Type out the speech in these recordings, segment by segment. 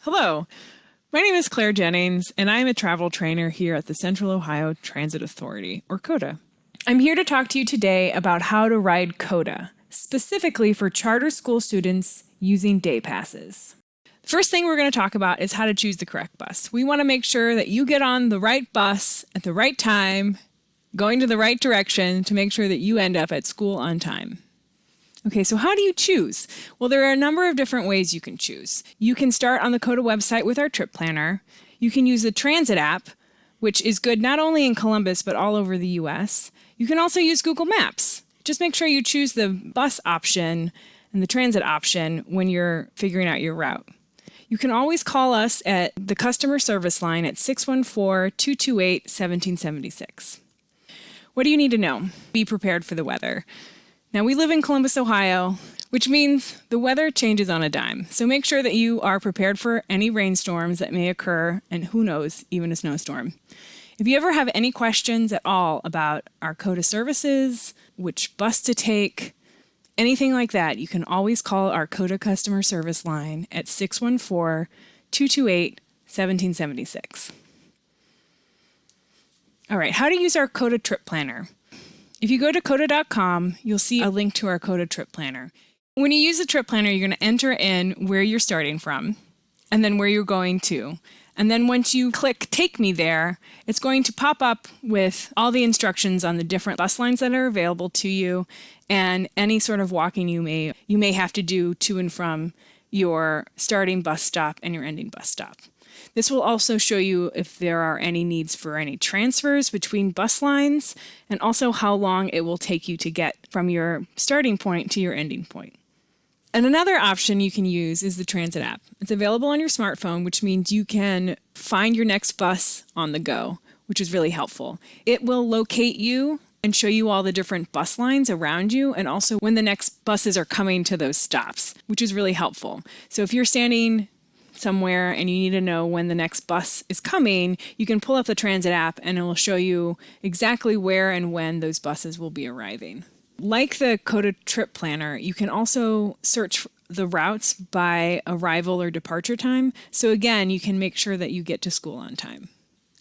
Hello, my name is Claire Jennings, and I am a travel trainer here at the Central Ohio Transit Authority, or COTA. I'm here to talk to you today about how to ride COTA, specifically for charter school students using day passes. The first thing we're going to talk about is how to choose the correct bus. We want to make sure that you get on the right bus at the right time, going to the right direction to make sure that you end up at school on time. Okay, so how do you choose? Well, there are a number of different ways you can choose. You can start on the COTA website with our trip planner. You can use the transit app, which is good not only in Columbus, but all over the U.S. You can also use Google Maps. Just make sure you choose the bus option and the transit option when you're figuring out your route. You can always call us at the customer service line at 614-228-1776. What do you need to know? Be prepared for the weather. Now, we live in Columbus, Ohio, which means the weather changes on a dime. So make sure that you are prepared for any rainstorms that may occur, and who knows, even a snowstorm. If you ever have any questions at all about our COTA services, which bus to take, anything like that, you can always call our COTA customer service line at 614-228-1776. All right, how to use our COTA trip planner. If you go to COTA.com, you'll see a link to our COTA trip planner. When you use the trip planner, you're going to enter in where you're starting from and then where you're going to. And then once you click Take Me There, it's going to pop up with all the instructions on the different bus lines that are available to you and any sort of walking you may have to do to and from your starting bus stop and your ending bus stop. This will also show you if there are any needs for any transfers between bus lines and also how long it will take you to get from your starting point to your ending point. And another option you can use is the transit app. It's available on your smartphone, which means you can find your next bus on the go, which is really helpful. It will locate you and show you all the different bus lines around you and also when the next buses are coming to those stops, which is really helpful. So if you're standing somewhere and you need to know when the next bus is coming, you can pull up the transit app and it will show you exactly where and when those buses will be arriving. Like the COTA trip planner, you can also search the routes by arrival or departure time. So again, you can make sure that you get to school on time.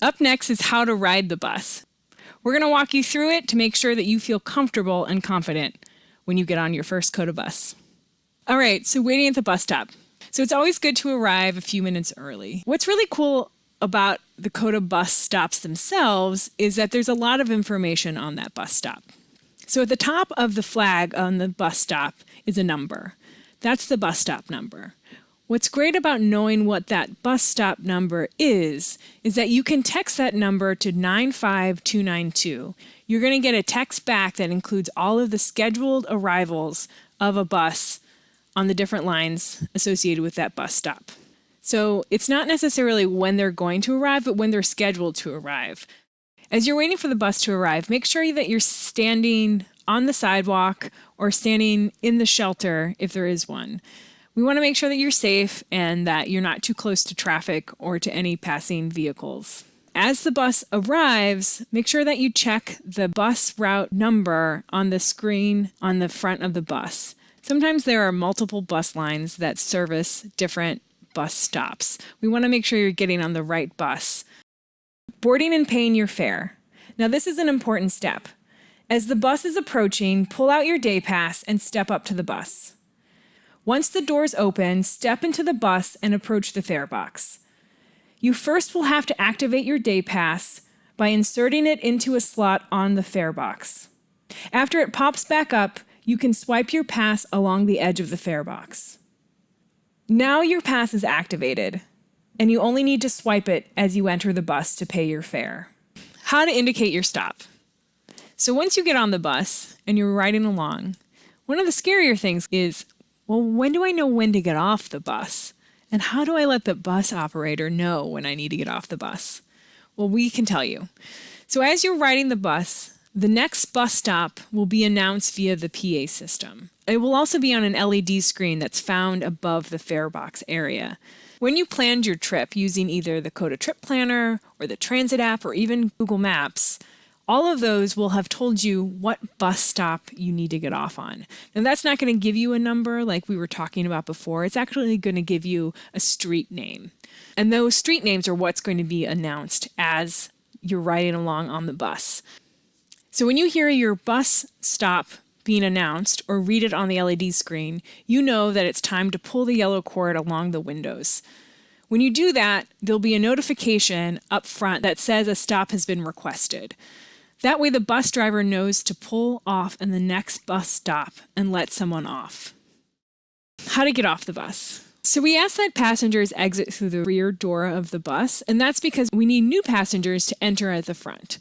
Up next is how to ride the bus. We're going to walk you through it to make sure that you feel comfortable and confident when you get on your first COTA bus. All right, so waiting at the bus stop. So it's always good to arrive a few minutes early. What's really cool about the COTA bus stops themselves is that there's a lot of information on that bus stop. So at the top of the flag on the bus stop is a number. That's the bus stop number. What's great about knowing what that bus stop number is that you can text that number to 95292. You're going to get a text back that includes all of the scheduled arrivals of a bus on the different lines associated with that bus stop. So it's not necessarily when they're going to arrive, but when they're scheduled to arrive. As you're waiting for the bus to arrive, make sure that you're standing on the sidewalk or standing in the shelter if there is one. We want to make sure that you're safe and that you're not too close to traffic or to any passing vehicles. As the bus arrives, make sure that you check the bus route number on the screen on the front of the bus. Sometimes there are multiple bus lines that service different bus stops. We want to make sure you're getting on the right bus. Boarding and paying your fare. Now this is an important step. As the bus is approaching, pull out your day pass and step up to the bus. Once the doors open, step into the bus and approach the fare box. You first will have to activate your day pass by inserting it into a slot on the fare box. After it pops back up, you can swipe your pass along the edge of the fare box. Now your pass is activated, and you only need to swipe it as you enter the bus to pay your fare. How to indicate your stop. So once you get on the bus and you're riding along, one of the scarier things is, well, when do I know when to get off the bus? And how do I let the bus operator know when I need to get off the bus? Well, we can tell you. So as you're riding the bus, the next bus stop will be announced via the PA system. It will also be on an LED screen that's found above the fare box area. When you planned your trip using either the COTA trip planner or the transit app or even Google Maps, all of those will have told you what bus stop you need to get off on. Now, that's not going to give you a number like we were talking about before. It's actually going to give you a street name. And those street names are what's going to be announced as you're riding along on the bus. So when you hear your bus stop being announced or read it on the LED screen, you know that it's time to pull the yellow cord along the windows. When you do that, there'll be a notification up front that says a stop has been requested. That way the bus driver knows to pull off in the next bus stop and let someone off. How to get off the bus. So we ask that passengers exit through the rear door of the bus, and that's because we need new passengers to enter at the front.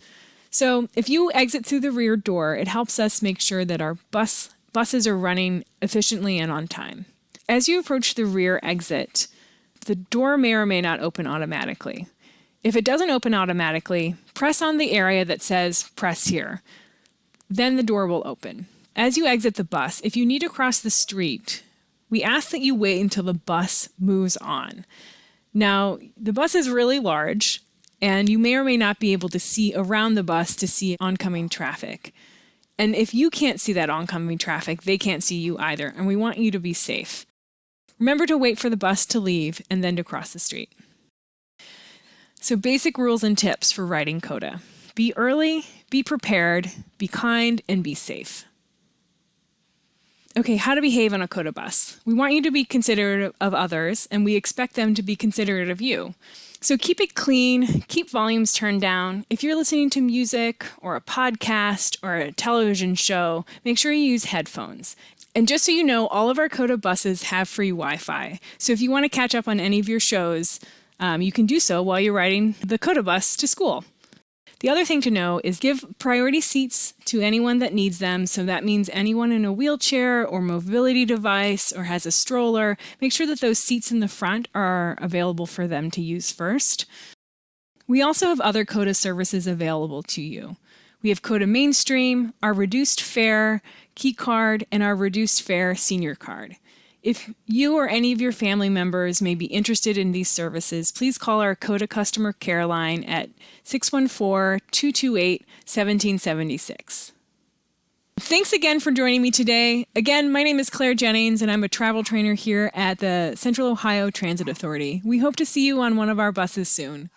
So if you exit through the rear door, it helps us make sure that our buses are running efficiently and on time. As you approach the rear exit, the door may or may not open automatically. If it doesn't open automatically, press on the area that says "Press here." Then the door will open. As you exit the bus, if you need to cross the street, we ask that you wait until the bus moves on. Now, the bus is really large, and you may or may not be able to see around the bus to see oncoming traffic. And if you can't see that oncoming traffic, they can't see you either, and we want you to be safe. Remember to wait for the bus to leave and then to cross the street. So basic rules and tips for riding COTA. Be early, be prepared, be kind, and be safe. Okay, how to behave on a COTA bus. We want you to be considerate of others, and we expect them to be considerate of you. So keep it clean, keep volumes turned down. If you're listening to music or a podcast or a television show, make sure you use headphones. And just so you know, all of our COTA buses have free Wi-Fi. So if you want to catch up on any of your shows, you can do so while you're riding the COTA bus to school. The other thing to know is give priority seats to anyone that needs them. So that means anyone in a wheelchair or mobility device or has a stroller. Make sure that those seats in the front are available for them to use first. We also have other COTA services available to you. We have COTA Mainstream, our reduced fare key card, and our reduced fare senior card. If you or any of your family members may be interested in these services, please call our COTA customer care line at 614-228-1776. Thanks again for joining me today. Again, my name is Claire Jennings, and I'm a travel trainer here at the Central Ohio Transit Authority. We hope to see you on one of our buses soon.